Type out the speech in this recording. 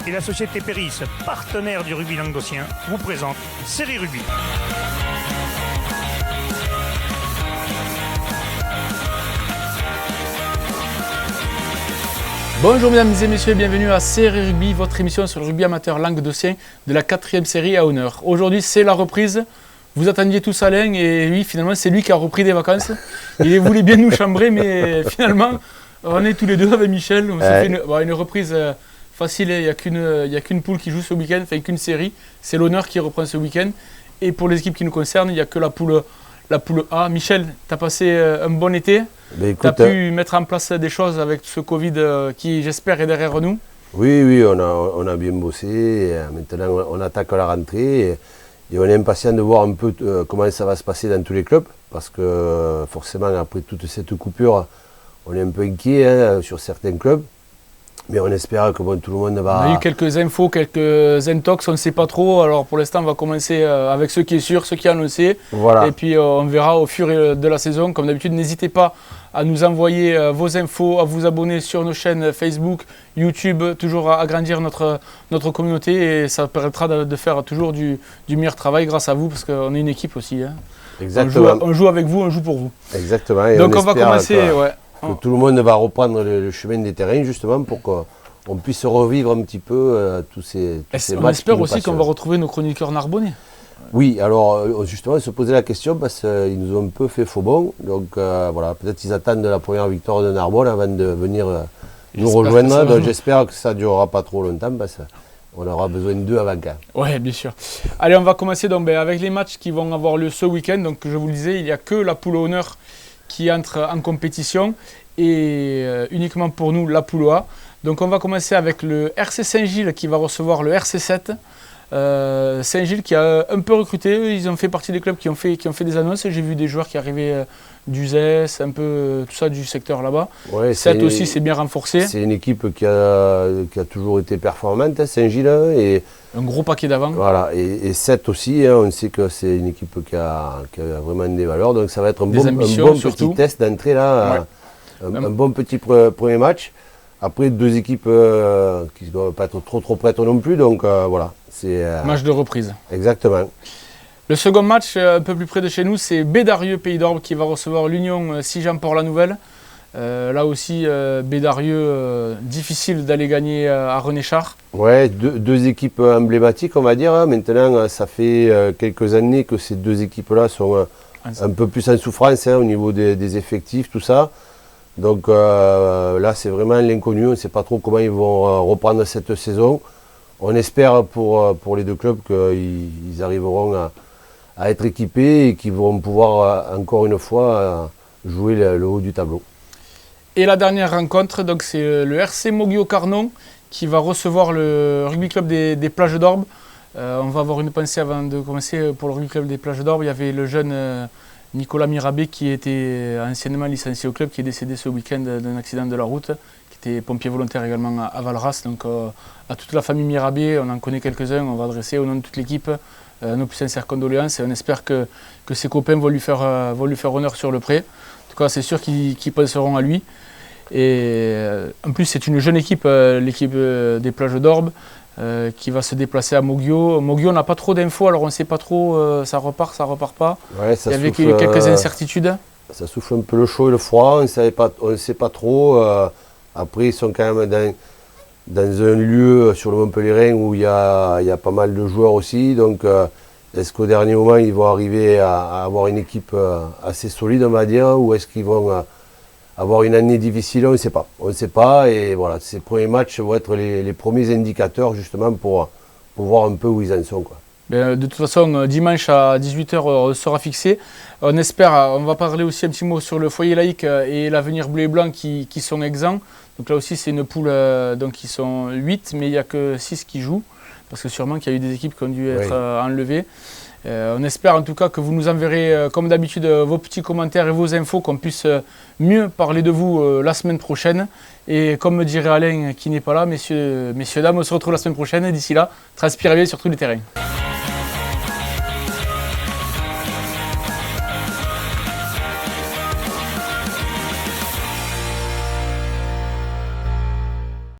et la société Péris, partenaire du rugby languedocien, vous présente Série Rugby. Bonjour mesdames et messieurs, bienvenue à Série Rugby, votre émission sur le rugby amateur languedocien de la 4e série à honneur. Aujourd'hui c'est la reprise, vous attendiez tous Alain et lui finalement c'est lui qui a repris des vacances. Il voulait bien nous chambrer mais finalement on est tous les deux avec Michel, on s'est fait une reprise facile, il n'y a qu'une poule qui joue ce week-end, enfin qu'une série, c'est l'honneur qui reprend ce week-end. Et pour les équipes qui nous concernent, il n'y a que la poule A. Michel, tu as passé un bon été. Tu as pu mettre en place des choses avec ce Covid qui, j'espère, est derrière nous. Oui, on a bien bossé. Et maintenant, on attaque la rentrée et on est impatient de voir un peu comment ça va se passer dans tous les clubs. Parce que forcément, après toute cette coupure, on est un peu inquiet sur certains clubs. Mais on espère que tout le monde va... On a eu quelques infos, quelques intox, on ne sait pas trop. Alors pour l'instant, on va commencer avec ce qui est sûr, ce qui est annoncé. Voilà. Et puis on verra au fur et de la saison. Comme d'habitude, n'hésitez pas à nous envoyer vos infos, à vous abonner sur nos chaînes Facebook, YouTube, toujours à agrandir notre communauté. Et ça permettra de faire toujours du meilleur travail grâce à vous, parce qu'on est une équipe aussi. Hein. Exactement. On joue avec vous, on joue pour vous. Exactement. Et donc on va commencer... que tout le monde va reprendre le chemin des terrains justement pour qu'on puisse revivre un petit peu tous ces matchs. On espère aussi qu'on va retrouver nos chroniqueurs narbonnais. Oui, alors justement, se poser la question parce qu'ils nous ont un peu fait faux bon. Donc voilà, peut-être qu'ils attendent la première victoire de Narbonne avant de venir nous rejoindre. Donc j'espère que ça ne durera pas trop longtemps parce qu'on aura besoin d'eux avant quand. Oui, bien sûr. Allez, on va commencer donc, avec les matchs qui vont avoir lieu ce week-end. Donc je vous le disais, il n'y a que la poule honneur qui entre en compétition et uniquement pour nous la poule A. Donc on va commencer avec le RC Saint-Gilles qui va recevoir le RC7. Saint-Gilles qui a un peu recruté, ils ont fait partie des clubs qui ont fait des annonces. J'ai vu des joueurs qui arrivaient d'Uzès, un peu tout ça du secteur là-bas. Ouais, 7 aussi c'est bien renforcé. C'est une équipe qui a toujours été performante, Saint-Gilles. Et un gros paquet d'avant. Voilà, et 7 aussi, on sait que c'est une équipe qui a vraiment des valeurs. Donc ça va être un bon petit test d'entrée là, un bon petit premier match. Après, deux équipes qui ne doivent pas être trop prêtes non plus, donc voilà. Match de reprise. Exactement. Le second match, un peu plus près de chez nous, c'est Bédarieux Pays d'Orbe qui va recevoir l'Union Sijan-Port-la-Nouvelle. Là aussi, Bédarieux, difficile d'aller gagner à René Char. Ouais, deux équipes emblématiques, on va dire. Maintenant, ça fait quelques années que ces deux équipes-là sont un peu plus en souffrance au niveau des effectifs, tout ça. Donc là, c'est vraiment l'inconnu. On ne sait pas trop comment ils vont reprendre cette saison. On espère pour les deux clubs qu'ils arriveront à être équipés et qu'ils vont pouvoir encore une fois jouer le haut du tableau. Et la dernière rencontre, donc c'est le RC Moguio-Carnon qui va recevoir le rugby club des Plages d'Orbe. On va avoir une pensée avant de commencer pour le rugby club des Plages d'Orbe. Il y avait le jeune Nicolas Mirabé qui était anciennement licencié au club, qui est décédé ce week-end d'un accident de la route, qui était pompier volontaire également à Valras. Donc à toute la famille Mirabé, on en connaît quelques-uns, on va adresser au nom de toute l'équipe nos plus sincères condoléances et on espère que ses copains vont lui faire honneur sur le pré. En tout cas, c'est sûr qu'ils penseront à lui. Et en plus, c'est une jeune équipe, l'équipe des Plages d'Orbe, qui va se déplacer à Moguio. Moguio, on n'a pas trop d'infos, alors on ne sait pas trop, ça repart pas. Ouais, il y avait quelques incertitudes. Ça souffle un peu le chaud et le froid, on ne sait pas trop. Après, ils sont quand même dans un lieu sur le Montpellierin où il y a pas mal de joueurs aussi. Donc, est-ce qu'au dernier moment, ils vont arriver à avoir une équipe assez solide, on va dire, ou est-ce qu'ils vont avoir une année difficile? On ne sait pas. On ne sait pas. Et voilà, ces premiers matchs vont être les premiers indicateurs justement pour voir un peu où ils en sont, quoi. De toute façon, dimanche à 18h sera fixé. On espère, on va parler aussi un petit mot sur le foyer laïque et l'avenir bleu et blanc qui sont exempts. Donc là aussi, c'est une poule, donc ils sont 8, mais il n'y a que 6 qui jouent. Parce que sûrement qu'il y a eu des équipes qui ont dû être enlevées. On espère en tout cas que vous nous enverrez, comme d'habitude, vos petits commentaires et vos infos, qu'on puisse mieux parler de vous la semaine prochaine. Et comme me dirait Alain, qui n'est pas là, messieurs, dames, on se retrouve la semaine prochaine. Et d'ici là, transpirez bien sur tous les terrains.